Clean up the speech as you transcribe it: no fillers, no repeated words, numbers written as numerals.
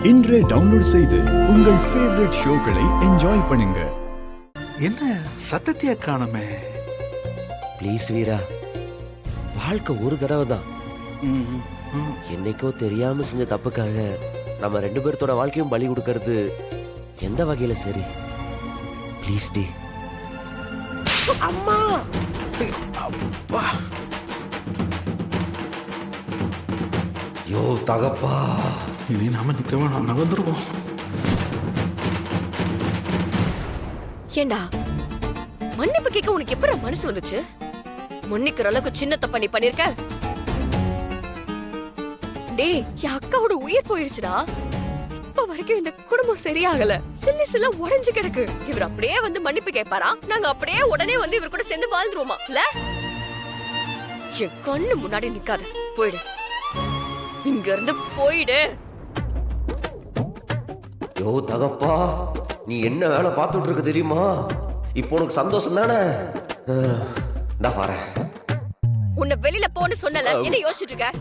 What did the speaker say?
இன்றே டவுன்லோட் செய்து உங்கள் ஃபேவரட் ஷோக்களை என்ஜாய் பண்ணுங்க. என்ன சத்தத்தையா காணுமே? ப்ளீஸ் வீரா, வாழ்க்கை ஒரு தடவை தான். என்னைக்கோ தெரியாம செஞ்ச தப்புக்காக நம்ம 2 பேர்த்தோட வாழ்க்கையும் பலி கொடுக்கறது எந்த வகையில சரி? ப்ளீஸ் டி. அம்மா அப்பா, யோ தகப்பா, இனி நாம நிக்க வேணாம், நகர்ந்துருவோம். ஏண்டா மன்னிப்பு கேட்க உனக்கு எப்பற மனசு வந்துச்சு? மன்னிக்கிற அளவுக்கு சின்ன தப்ப நீ பண்ணிருக்க. டேய், என் அக்காவோட உயிர் போயிருச்சுடா. இப்ப வரைக்கும் இந்த குடும்பம் சரியாகல, சில்லி சில்ல உடைஞ்சு கிடக்கு. இவர் அப்படியே வந்து மன்னிப்பு கேட்பாரா? நாங்க அப்படியே உடனே வந்து இவர் கூட சேர்ந்து வாழ்ந்துருவோமா? இல்ல, என் கண்ணு முன்னாடி நிக்காத, போயிடு, இங்க இருந்து போயிடு. யோ தகப்பா, நீ என்ன வேலை பார்த்துட்டு இருக்க தெரியுமா? இப்போ உனக்கு சந்தோஷம் தானே? நான் வரேன். உன்னை வெளியில போன்னு சொன்னல, என்ன யோசிச்சுட்டு இருக்க?